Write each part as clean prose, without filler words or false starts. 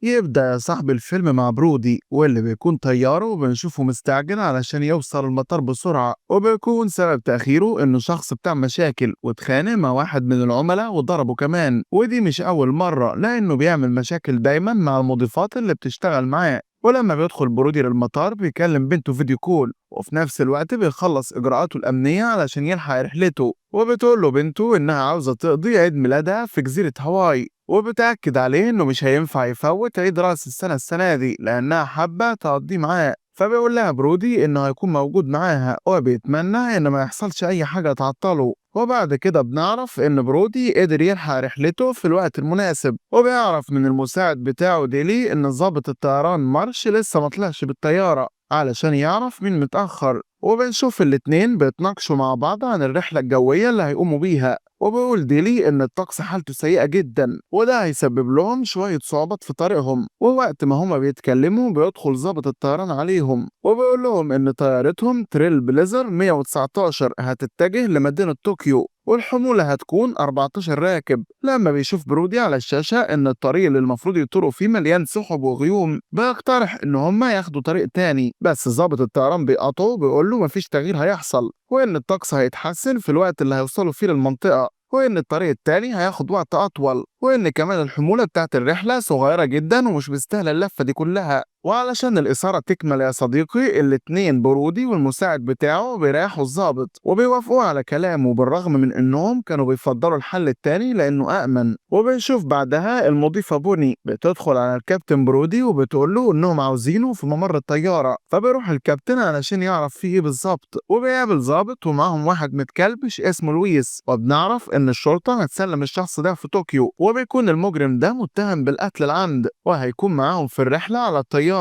يبدأ صاحب الفيلم مع برودي واللي بيكون طياره وبنشوفه مستعجل علشان يوصل المطار بسرعة، وبيكون سبب تأخيره إنه شخص بتاع مشاكل واتخانق مع واحد من العملاء وضربه كمان، ودي مش أول مرة لأنه بيعمل مشاكل دايما مع المضيفات اللي بتشتغل معاه. ولما بيدخل برودي للمطار بيكلم بنته فيديو كول، وفي نفس الوقت بيخلص إجراءاته الأمنية علشان يلحق رحلته، وبتقول له بنته إنها عاوزة تقضي عيد ميلادها في جزيرة هاواي، وبتأكد عليه إنه مش هينفع يفوت عيد رأس السنة دي لأنها حابة تقضيه معاه. فبيقول لها برودي إنه هيكون موجود معاها وبيتمنى إن ما يحصلش أي حاجة تعطله. وبعد كده بنعرف إن برودي قدر يلحق رحلته في الوقت المناسب، وبيعرف من المساعد بتاعه ديلي إن ضابط الطيران مارش لسه مطلعش بالطيارة علشان يعرف مين متأخر. وبنشوف الاتنين بيتناقشوا مع بعض عن الرحلة الجوية اللي هيقوموا بيها، وبيقول ديلي إن الطقس حالته سيئة جدا وده هيسبب لهم شوية صعوبات في طريقهم. ووقت ما هما بيتكلموا بيدخل ضابط الطيران عليهم وبيقول لهم إن طيارتهم تريل بليزر 119 هتتجه لمدينة طوكيو والحمولة هتكون 14 راكب. لما بيشوف برودي على الشاشة إن الطريق اللي المفروض يطيروا فيه مليان سحب وغيوم بيقترح إن هما ياخدوا طريق تاني، بس ضابط الطيران بيقاطعه وبيقول له مفيش تغيير هيحصل، وإن الطقس هيتحسن في الوقت اللي هيوصلوا فيه للمنطقة، وإن الطريق التاني هياخد وقت أطول، وإن كمان الحمولة بتاعت الرحلة صغيرة جدا ومش مستاهلة اللفة دي كلها. وعلشان الإثارة تكمل يا صديقي الاتنين برودي والمساعد بتاعه بيريحوا الضابط وبيوافقوا على كلامه بالرغم من إنهم كانوا بيفضلوا الحل التاني لأنه أأمن. وبنشوف بعدها المضيفة بوني بتدخل على الكابتن برودي وبتقول له إنهم عاوزينه في ممر الطيارة، فبيروح الكابتن علشان يعرف فيه إيه بالظبط، وبيقابل ضابط ومعاهم واحد متكلبش اسمه لويس، وبنعرف إن الشرطة هتسلم الشخص ده في طوكيو، وبيكون المجرم ده متهم بالقتل العمد وهيكون معاهم في الرحلة على الطيارة.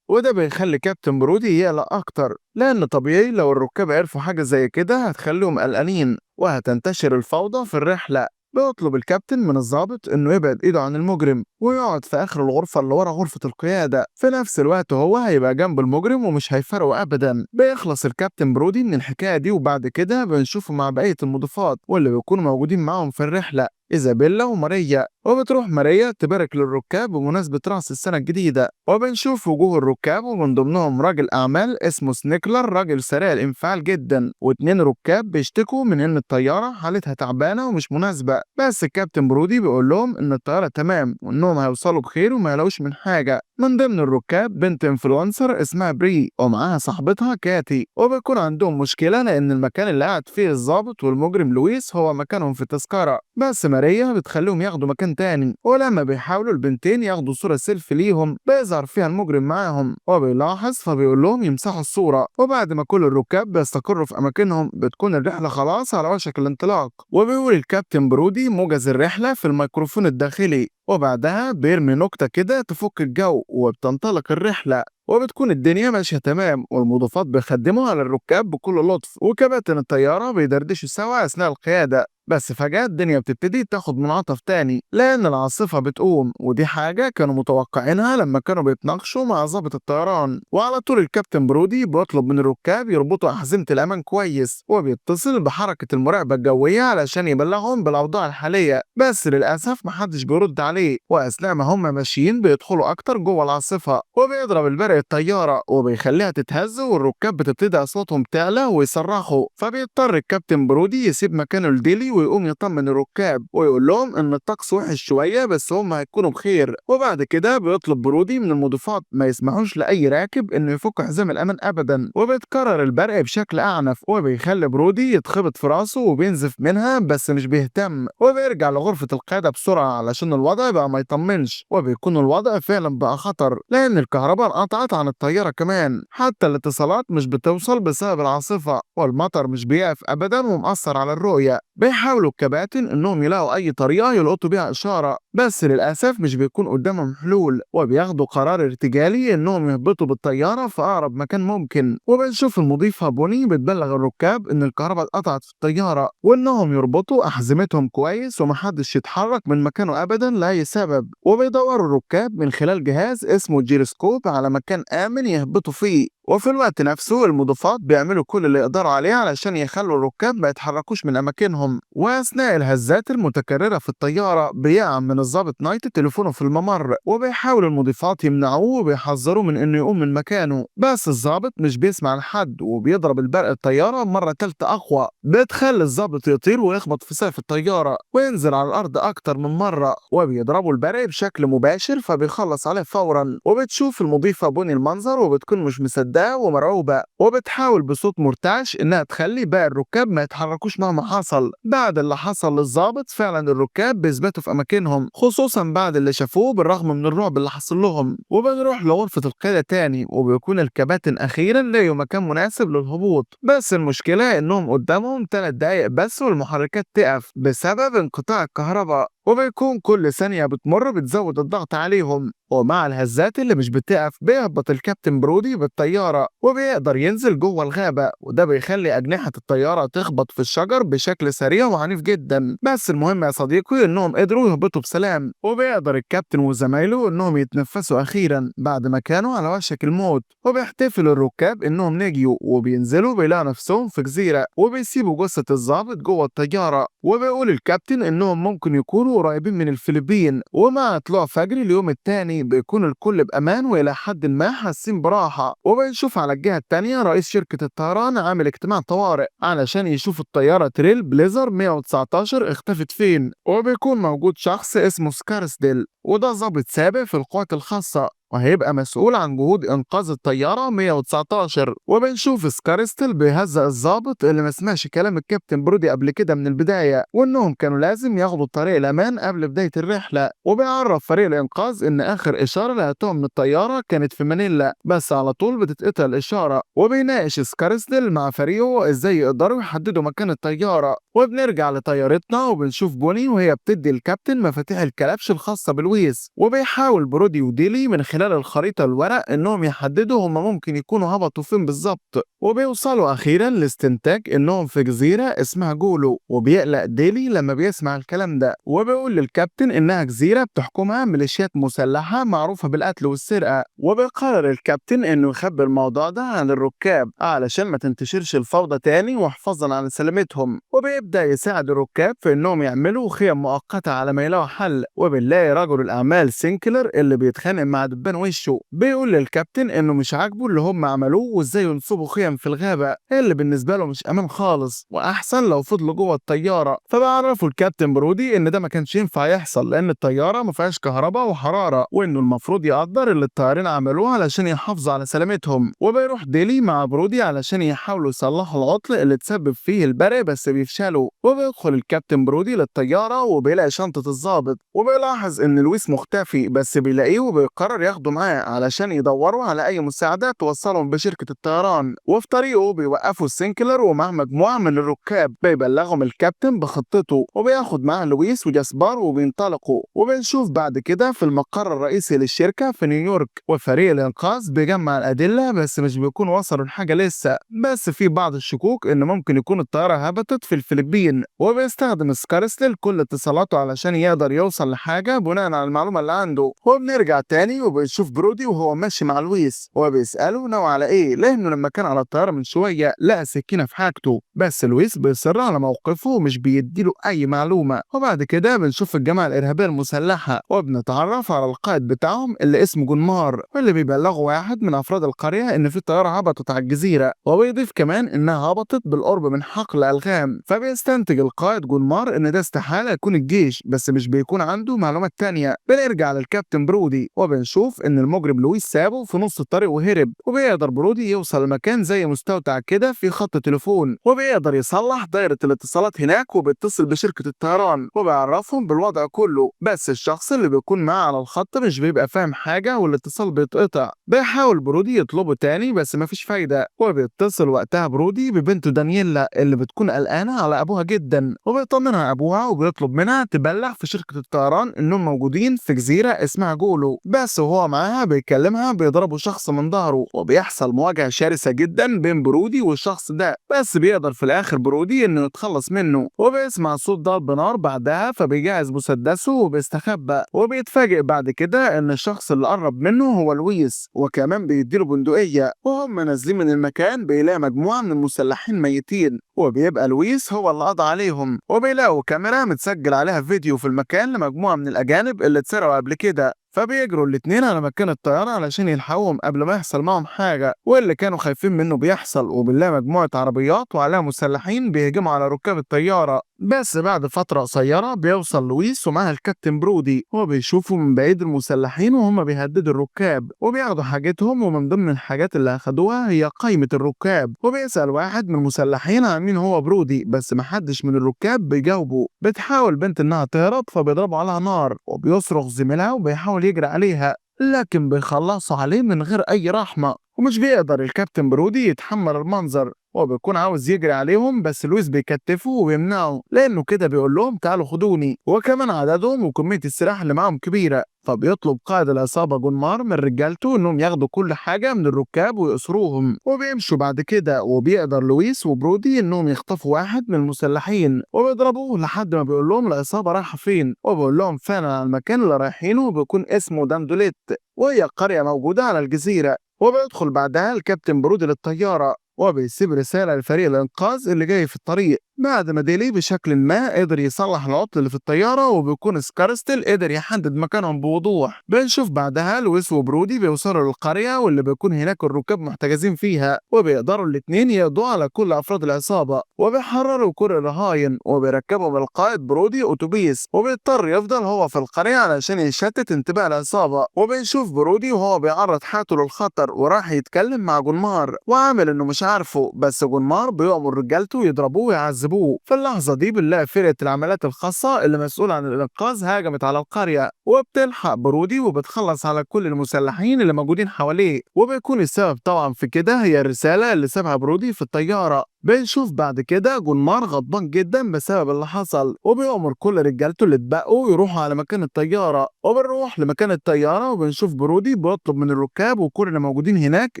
وده بيخلي كابتن برودي يقلق أكتر لأن طبيعي لو الركاب عرفوا حاجة زي كده هتخليهم قلقانين وهتنتشر الفوضى في الرحلة. بيطلب الكابتن من الضابط إنه يبعد إيده عن المجرم ويقعد في آخر الغرفة اللي ورا غرفة القيادة، في نفس الوقت هو هيبقى جنب المجرم ومش هيفرقوا أبدا. بيخلص الكابتن برودي من الحكاية دي وبعد كده بنشوفه مع بقية المضيفات واللي بيكونوا موجودين معاهم في الرحلة إيزابيلا وماريا، وبتروح ماريا تبارك للركاب بمناسبة رأس السنة الجديدة. وبنشوف وجوه الركاب ومن ضمنهم راجل أعمال اسمه سنيكلر، راجل سريع الانفعال جدا، واتنين ركاب بيشتكوا من إن الطيارة حالتها تعبانة ومش مناسبة، بس الكابتن برودي بيقول لهم إن الطيارة تمام وإنهم هيوصلوا بخير وما يلاقوش من حاجة. من ضمن الركاب بنت انفلونسر اسمها بري ومعاها صاحبتها كاتي، وبيكون عندهم مشكلة لأن المكان اللي قاعد فيه الضابط والمجرم لويس هو مكانهم في التذكرة، بس ماريا بتخليهم ياخدوا مكان تاني. ولما بيحاولوا البنتين ياخدوا صورة سيلفي ليهم بيظهر فيها المجرم معاهم وبيلاحظ فبيقول لهم يمسحوا الصورة. وبعد ما كل الركاب بيستقروا في أماكنهم بتكون الرحلة خلاص على وشك الانطلاق، وبيقول الكابتن برودي موجز الرحلة في الميكروفون الداخلي، وبعدها بيرمي نكتة كده تفك الجو وبتنطلق الرحلة وبتكون الدنيا ماشية تمام، والمضيفات بيخدموا على الركاب بكل لطف وكباتن الطيارة بيدردشوا سوا أثناء القيادة. بس فجأة الدنيا بتبتدي تاخد منعطف تاني لأن العاصفة بتقوم، ودي حاجة كانوا متوقعينها لما كانوا بيتناقشوا مع ضابط الطيران. وعلى طول الكابتن برودي بيطلب من الركاب يربطوا أحزمة الأمان كويس وبيتصل بحركة المراقبة الجوية علشان يبلغهم بالأوضاع الحالية، بس للأسف محدش بيرد عليه. وأثناء ما هم ماشيين بيدخلوا أكتر جوه العاصفة وبيضرب البرق الطيارة وبيخليها تتهز والركاب بتبتدي أصواتهم تعلى ويصرخوا، فبيضطر الكابتن برودي يسيب مكانه لديلي ويقوم يطمن الركاب ويقول لهم ان الطقس وحش شويه بس هم هيكونوا بخير. وبعد كده بيطلب برودي من المضيفات ما يسمحوش لاي راكب انه يفك حزام الامان ابدا، وبيتكرر البرق بشكل اعنف وبيخلي برودي يتخبط في راسه وبينزف منها بس مش بيهتم، وبيرجع لغرفه القياده بسرعه علشان الوضع بقى ما يطمنش، وبيكون الوضع فعلا بقى خطر لان الكهرباء انقطعت عن الطياره كمان، حتى الاتصالات مش بتوصل بسبب العاصفه والمطر مش بيقف ابدا ومأثر على الرؤيه. بيحاولوا الكباتن انهم يلاقوا اي طريقه يلقطوا بيها اشاره بس للاسف مش بيكون قدامهم حلول وبياخدوا قرار ارتجالي انهم يهبطوا بالطياره في اقرب مكان ممكن. وبنشوف المضيفه بوني بتبلغ الركاب ان الكهرباء اتقطعت في الطياره وانهم يربطوا احزمتهم كويس ومحدش يتحرك من مكانه ابدا لاي سبب، وبيدوروا الركاب من خلال جهاز اسمه جيروسكوب على مكان امن يهبطوا فيه. وفي الوقت نفسه المضيفات بيعملوا كل اللي يقدروا عليه علشان يخلوا الركاب ما يتحركوش من أماكنهم. وأثناء الهزات المتكررة في الطيارة بيقع من الضابط نايت تليفونه في الممر، وبيحاول المضيفات يمنعوه وبيحذروه من إنه يقوم من مكانه، بس الضابط مش بيسمع لحد وبيضرب البرق الطيارة مرة تالتة أقوى، بتخلي الضابط يطير ويخبط في سقف الطيارة وينزل على الأرض أكتر من مرة، وبيضربوا البرق بشكل مباشر فبيخلص عليه فورا. وبتشوف المضيفة بوني المنظر وبتكون مش مصدقة ومرعوبة، وبتحاول بصوت مرتعش إنها تخلي باقي الركاب ما يتحركوش مهما حصل. بعد اللي حصل للضابط فعلا الركاب بيثبتوا في أماكنهم، خصوصا بعد اللي شافوه بالرغم من الرعب اللي حصل لهم. وبنروح لغرفة القيادة تاني وبيكون الكباتن أخيرا لقوا مكان مناسب للهبوط، بس المشكلة إنهم قدامهم 3 دقايق بس والمحركات تقف بسبب انقطاع الكهرباء، وبيكون كل ثانية بتمر بتزود الضغط عليهم. ومع الهزات اللي مش بتقف بيهبط الكابتن برودي بالطيارة وبيقدر ينزل جوه الغابة، وده بيخلي أجنحة الطيارة تخبط في الشجر بشكل سريع وعنيف جدا. بس المهم يا صديقي إنهم قدروا يهبطوا بسلام، وبيقدر الكابتن وزمايله إنهم يتنفسوا أخيرا بعد ما كانوا على وشك الموت. وبيحتفل الركاب إنهم نجيوا وبينزلوا بيلاقوا نفسهم في جزيرة وبيسيبوا جثة الضابط جوه الطيارة. وبيقول الكابتن إنهم ممكن يكونوا قريبين من الفلبين، ومع طلوع فجر اليوم التاني بيكون الكل بأمان وإلى حد ما حاسين براحة. وبنشوف على الجهة التانية رئيس شركة الطيران عامل اجتماع طوارئ علشان يشوف الطيارة تريل بليزر 119 اختفت فين، وبيكون موجود شخص اسمه سكارسديل، وده ضابط سابق في القوات الخاصة وهيبقى مسؤول عن جهود إنقاذ الطيارة 119. وبنشوف سكارستل بيهزأ الضابط اللي ما سمعش كلام الكابتن برودي قبل كده من البداية، وإنهم كانوا لازم ياخدوا طريق الأمان قبل بداية الرحلة. وبيعرف فريق الإنقاذ إن آخر إشارة لقيتوها من الطيارة كانت في مانيلا، بس على طول بتتقطع الإشارة. وبيناقش سكارستل مع فريقه إزاي يقدروا يحددوا مكان الطيارة. وبنرجع لطيارتنا وبنشوف بوني وهي بتدي الكابتن مفاتيح الكلبش الخاصة بالويس، وبيحاول برودي وديلي من خلال الخريطة الورق إنهم يحددوا هما ممكن يكونوا هبطوا فين بالظبط. وبيوصلوا أخيرا لاستنتاج إنهم في جزيرة اسمها جولو، وبيقلق ديلي لما بيسمع الكلام ده وبيقول للكابتن إنها جزيرة بتحكمها ميليشيات مسلحة معروفة بالقتل والسرقة. وبيقرر الكابتن إنه يخبي الموضوع ده عن الركاب علشان ما تنتشرش الفوضى تاني وحفاظا على سلامتهم. وبيبدأ يساعد الركاب في إنهم يعملوا خيم مؤقتة على ما يلاقوا حل. وبنلاقي رجل الأعمال سينكلر اللي بيتخانق مع دبان وشه بيقول للكابتن إنه مش عاجبه اللي هم عملوه وإزاي ينصبوا خيم في الغابة اللي بالنسبة له مش أمان خالص، وأحسن لو فضلوا جوه الطيارة. فبيعرفوا الكابتن برودي إن ده ما كانش ينفع يحصل لأن الطيارة ما فيهاش كهرباء وحرارة، وإنه المفروض يقدر اللي الطيارين عملوه علشان يحافظوا على سلامتهم. وبيروح ديلي مع برودي علشان يحاولوا يصلحوا العطل اللي تسبب فيه البرق بس بيفشلوا. وبيدخل الكابتن برودي للطيارة وبيلاقي شنطة الضابط، وبيلاحظ إن لويس مختفي بس بيلاقيه وبيقرر ياخده معاه علشان يدوروا على أي مساعدات توصلهم بشركة الطيران. وفي طريقه بيوقفوا السينكلر ومعاه مجموعة من الركاب بيبلغهم الكابتن بخطته، وبياخد معاه لويس وجاسبار وبينطلقوا. وبنشوف بعد كده في المقر الرئيسي للشركة في نيويورك وفريق الإنقاذ بيجمع الأدلة بس مش بيكون وصلوا لحاجة لسه، بس في بعض الشكوك إن ممكن يكون الطيارة هبطت في الفلبين. وبيستخدم سكارسل كل اتصالاته علشان يقدر يوصل لحاجة بناء على المعلومة اللي عنده. وبنرجع تاني وبنشوف برودي وهو ماشي مع لويس وبيسأله ناوي على ايه، لانه لما كان على الطيارة من شوية لقى سكينة في حاجته، بس لويس بيصر على موقفه ومش بيديله اي معلومة. وبعد كده بنشوف الجماعة الارهابية المسلحة وبنتعرف على القائد بتاعهم اللي اسمه جونمار، واللي بيبلغوا واحد من افراد القرية ان في طيارة هبطت على الجزيرة، وبيضيف كمان انها هبطت بالقرب من حقل الغام. فبيستنتج القائد جونمار ان ده استحالة يكون الجيش، بس مش بيكون عنده معلومات تانية. بنرجع للكابتن برودي وبنشوف ان المجرم لويس سابه في نص الطريق وهرب، وبيقدر برودي يوصل لمكان زي مستودع كده في خط تليفون، وبيقدر يصلح دايرة الاتصالات هناك وبيتصل بشركة الطيران وبيعرفهم بالوضع كله. بس الشخص اللي بيكون معاه على الخط مش بيبقى فاهم حاجة والاتصال بيتقطع. بيحاول برودي يطلبه تاني بس مفيش فايدة، وبيتصل وقتها برودي ببنته دانييلا اللي بتكون قلقانة على على أبوها جدا، وبيطمنها أبوها وبيطلب منها تبلغ في شركة الطيران إنهم موجودين في جزيرة اسمها جولو. بس وهو معاها بيكلمها بيضربوا شخص من ظهره، وبيحصل مواجهة شرسة جدا بين برودي والشخص ده، بس بيقدر في الآخر برودي إنه يتخلص منه، وبيسمع صوت ضرب نار بعدها فبيجهز مسدسه وبيستخبى، وبيتفاجئ بعد كده إن الشخص اللي قرب منه هو لويس، وكمان بيديله بندقية. وهم نازلين من المكان بيلاقي مجموعة من المسلحين ميتين، وبيبقى لويس هو اللي قضى عليهم، وبيلاقوا كاميرا متسجل عليها فيديو في المكان لمجموعة من الأجانب اللي اتسرقوا قبل كده. فبيجروا الاتنين على مكان الطيارة علشان يلحقوهم قبل ما يحصل معهم حاجة، واللي كانوا خايفين منه بيحصل، وبنلاقي مجموعة عربيات وعليها مسلحين بيهجموا على ركاب الطيارة. بس بعد فترة قصيرة بيوصل لويس ومعاه الكابتن برودي، وبيشوفوا من بعيد المسلحين وهم بيهددوا الركاب وبياخدوا حاجتهم، ومن ضمن الحاجات اللي أخدوها هي قائمة الركاب. وبيسأل واحد من المسلحين عن مين هو برودي، بس محدش من الركاب بيجاوبه. بتحاول بنت إنها تهرب فبيضربوا عليها نار، وبيصرخ زميلها وبيحاول يجري عليها، لكن بيخلصوا عليه من غير أي رحمة، ومش بيقدر الكابتن برودي يتحمل المنظر، وبيكون عاوز يجري عليهم بس لويس بيكتفه وبيمنعه، لأنه كده بيقول لهم تعالوا خدوني، وكمان عددهم وكمية السلاح اللي معاهم كبيرة. فبيطلب قائد العصابة جون مار من رجالته إنهم ياخدوا كل حاجة من الركاب ويأسروهم، وبيمشوا بعد كده، وبيقدر لويس وبرودي إنهم يخطفوا واحد من المسلحين وبيضربوه لحد ما بيقول لهم العصابة رايحة فين، وبيقول لهم فعلا على المكان اللي رايحينه بيكون اسمه داندوليت، وهي قرية موجودة على الجزيرة. وبيدخل بعدها الكابتن برودي للطيارة، وبيسيب رسالة لفريق الإنقاذ اللي جاي في الطريق. بعد ما ديلي بشكل ما قدر يصلح العطل اللي في الطيارة، وبيكون سكارستل قدر يحدد مكانهم بوضوح. بنشوف بعدها لويس وبرودي بيوصلوا للقرية واللي بيكون هناك الركاب محتجزين فيها، وبيقدروا الاتنين يقضوا على كل أفراد العصابة، وبيحرروا كل الرهاين، وبيركبوا القائد برودي أتوبيس، وبيضطر يفضل هو في القرية علشان يشتت انتباه العصابة. وبنشوف برودي وهو بيعرض حياته للخطر وراح يتكلم مع جونمار وعامل إنه مش عارفه، بس جونمار بيأمر رجالته يضربوه ويعذبوه. في اللحظة دي بنلاقي فرقة العمليات الخاصة اللي مسؤولة عن الإنقاذ هاجمت على القرية، وبتلحق برودي وبتخلص على كل المسلحين اللي موجودين حواليه، وبيكون السبب طبعا في كده هي الرسالة اللي سابها برودي في الطيارة. بنشوف بعد كده جونمار غضبان جدا بسبب اللي حصل، وبيأمر كل رجالته اللي اتبقوا يروحوا على مكان الطيارة. وبنروح لمكان الطيارة وبنشوف برودي بيطلب من الركاب وكل اللي موجودين هناك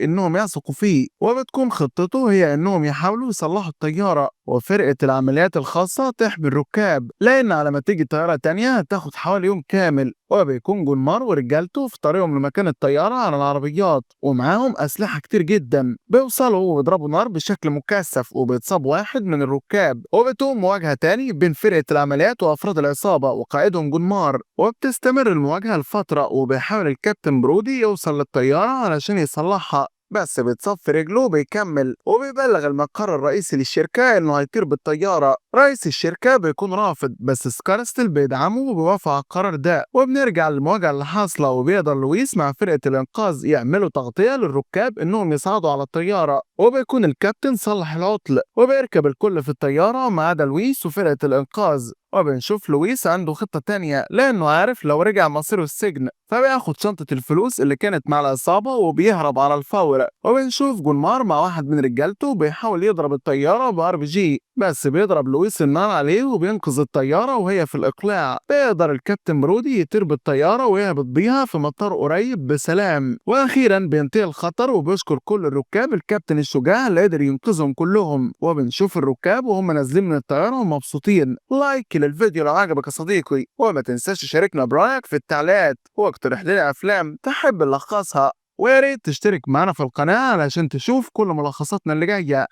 انهم يثقوا فيه، وبتكون خطته هي انهم يحاولوا يصلحوا الطيارة، وفرقة العمليات الخاصة تحمي الركاب، لأن على ما تيجي طيارة تانية هتاخد حوالي يوم كامل. وبيكون جونمار ورجالته في طريقهم لمكان الطيارة على العربيات، ومعاهم أسلحة كتير جدا. بيوصلوا وبيضربوا نار بشكل مكثف، وبيتصاب واحد من الركاب، وبتقوم مواجهة تاني بين فرقة العمليات وأفراد العصابة وقائدهم جونمار، وبتستمر المواجهة لفترة، وبيحاول الكابتن برودي يوصل للطيارة علشان يصلحها، بس بيتصاب في رجله وبيكمل، وبيبلغ المقر الرئيسي للشركة انه هيطير بالطيارة. رئيس الشركة بيكون رافض، بس سكارستل بيدعمه وبيوافق على القرار ده. وبنرجع للمواجهة اللي حاصلة، وبيقدر لويس مع فرقة الإنقاذ يعملوا تغطية للركاب انهم يصعدوا على الطيارة، وبيكون الكابتن صلح العطل، وبيركب الكل في الطيارة ما عدا لويس وفرقة الإنقاذ. وبنشوف لويس عنده خطة تانية، لأنه عارف لو رجع مصيره السجن، فبياخد شنطة الفلوس اللي كانت مع العصابة وبيهرب على الفور. وبنشوف جونمار مع واحد من رجالته بيحاول يضرب الطيارة بار بي جي، بس بيضرب لويس النار عليه وبينقذ الطيارة وهي في الإقلاع. بيقدر الكابتن برودي يطير بالطيارة ويهبط بيها في مطار قريب بسلام. وأخيرا بينتهي الخطر، وبيشكر كل الركاب الكابتن الشجاع اللي قدر ينقذهم كلهم. وبنشوف الركاب وهم نازلين من الطيارة ومبسوطين. لايك للفيديو لو عجبك يا صديقي، وما تنساش تشاركنا برأيك في التعليقات، واقترح لنا أفلام تحب نلخصها، ويا ريت تشترك معنا في القناة علشان تشوف كل ملخصاتنا اللي جاية.